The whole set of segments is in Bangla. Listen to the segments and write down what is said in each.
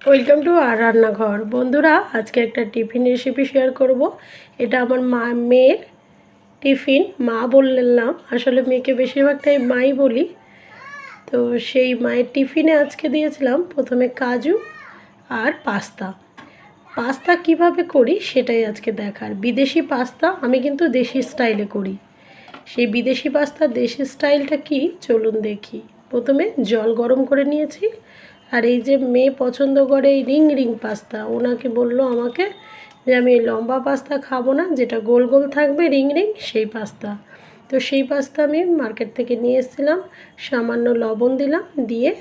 ওয়েলকাম টু আর রান্নাঘর। বন্ধুরা, আজকে একটা টিফিন রেসিপি শেয়ার করব। এটা আমার মেয়ের টিফিন। মা বললাম, আসলে মেয়েকে বেশিরভাগটাই মাই বলি। তো সেই মায়ের টিফিনে আজকে দিয়েছিলাম প্রথমে কাজু আর পাস্তা। পাস্তা কিভাবে করি সেটাই আজকে দেখার। বিদেশি পাস্তা, আমি কিন্তু দেশি স্টাইলে করি। সেই বিদেশি পাস্তা দেশি স্টাইলটা কি চলুন দেখি। প্রথমে জল গরম করে নিয়েছি। আর এই যে মেয়ে পছন্দ করে এই রিং রিং পাস্তা, ওনাকে বললো আমাকে যে আমি এই লম্বা পাস্তা খাবো না, যেটা গোল গোল থাকবে রিং রিং সেই পাস্তা। তো সেই পাস্তা আমি মার্কেট থেকে নিয়ে এসেছিলাম। সামান্য লবণ দিলাম, দিয়ে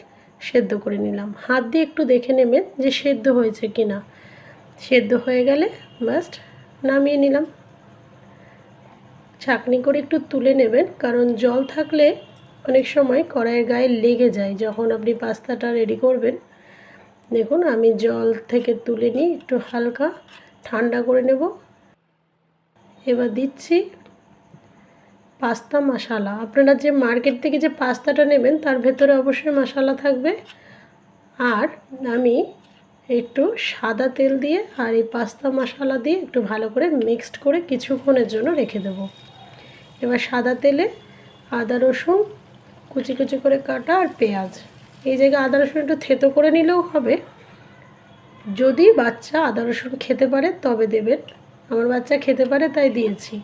সেদ্ধ করে নিলাম। হাত দিয়ে একটু দেখে নেবেন যে সেদ্ধ হয়েছে কি না। সেদ্ধ হয়ে গেলে জাস্ট নামিয়ে নিলাম। ছাঁকনি করে একটু তুলে নেবেন, কারণ জল থাকলে অনেক সময় কড়াইয়ের গায়ে লেগে যায় যখন আপনি পাস্তাটা রেডি করবেন। দেখুন, আমি জল থেকে তুলে নিয়ে একটু হালকা ঠান্ডা করে নেব। এবার দিচ্ছি পাস্তা মশলা। আপনারা যে মার্কেট থেকে যে পাস্তাটা নেবেন তার ভেতরে অবশ্যই মশলা থাকবে। আর আমি একটু সাদা তেল দিয়ে আর এই পাস্তা মশলা দিয়ে একটু ভালো করে মিক্সড করে কিছুক্ষণের জন্য রেখে দেবো। এবার সাদা তেলে আদা রসুন কুচি কুচি করে কাটা আর পেঁয়াজ, এই জায়গায় আদা রসুন একটু থেতো করে নিলেও হবে। যদি বাচ্চা আদা রসুন খেতে পারে তবে দেবেন। আমার বাচ্চা খেতে পারে তাই দিয়েছি।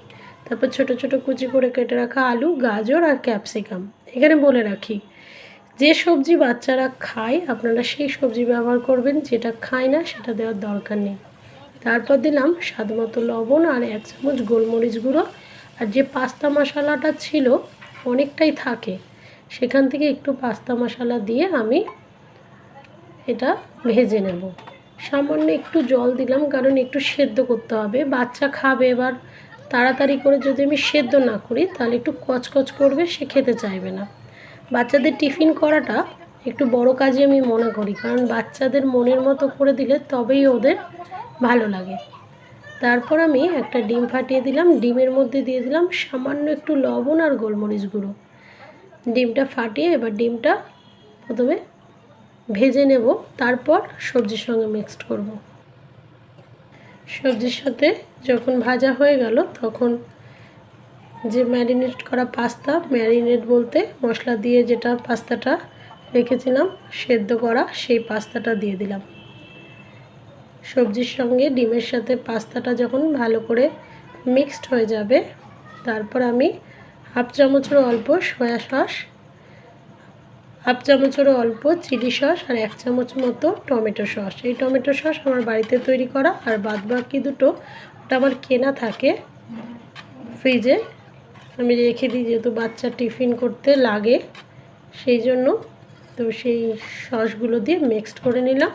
তারপর ছোট ছোট কুচি করে কেটে রাখা আলু, গাজর আর ক্যাপসিকাম। এখানে বলে রাখি, যে সবজি বাচ্চারা খায় আপনারা সেই সবজি ব্যবহার করবেন, যেটা খায় না সেটা দেওয়ার দরকার নেই। তারপর দিলাম স্বাদ মতো লবণ আর 1 চামচ গোলমরিচ গুঁড়ো। আর যে পাস্তা মশলাটা ছিল অনেকটাই থাকে, সেখান থেকে একটু পাস্তা মশলা দিয়ে আমি এটা ভেজে নেব। সামান্য একটু জল দিলাম, কারণ একটু সেদ্ধ করতে হবে, বাচ্চা খাবে। এবার তাড়াতাড়ি করে যদি আমি সেদ্ধ না করি তাহলে একটু কচকচ করবে, সে খেতে চাইবে না। বাচ্চাদের টিফিন করাটা একটু বড় কাজই আমি মনে করি, কারণ বাচ্চাদের মনের মতো করে দিলে তবেই ওদের ভালো লাগে। তারপর আমি একটা ডিম ফাটিয়ে দিলাম। ডিমের মধ্যে দিয়ে দিলাম সামান্য একটু লবণ আর গোলমরিচ গুঁড়ো। ডিমটা ফাটিয়ে এবার ডিমটা প্রথমে ভেজে নেব, তারপর সবজির সঙ্গে মিক্সড করব। সবজির সাথে যখন ভাজা হয়ে গেল তখন যে ম্যারিনেট করা পাস্তা, ম্যারিনেট বলতে মশলা দিয়ে যেটা পাস্তাটা রেখেছিলাম সেদ্ধ করা, সেই পাস্তাটা দিয়ে দিলাম। সবজির সঙ্গে ডিমের সাথে পাস্তাটা যখন ভালো করে মিক্সড হয়ে যাবে, তারপর আমি হাফ চামচেরও অল্প সয়া সস, হাফ চামচেরও অল্প চিলি সস আর 1 চামচ মতো টমেটো সস। এই টমেটো সস আমার বাড়িতে তৈরি করা, আর বাদবাকি দুটো ওটা আমার কেনা থাকে ফ্রিজে, আমি রেখে দিই যেহেতু বাচ্চা টিফিন করতে লাগে সেই জন্য। তো সেই সসগুলো দিয়ে মিক্সড করে নিলাম।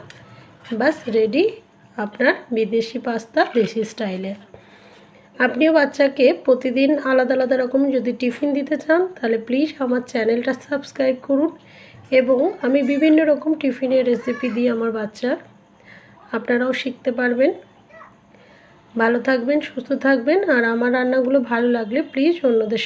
বাস রেডি আপনার বিদেশি পাস্তা দেশি স্টাইলে। আপনিও বাচ্চাকে প্রতিদিন আলাদা আলাদা রকম যদি টিফিন দিতে চান তাহলে প্লিজ আমার চ্যানেলটা সাবস্ক্রাইব করুন। এবং আমি বিভিন্ন রকম টিফিনের রেসিপি দিই আমার বাচ্চার, আপনারাও শিখতে পারবেন। ভালো থাকবেন, সুস্থ থাকবেন। আর আমার রান্নাগুলো ভালো লাগলে প্লিজ অন্যদের সাথে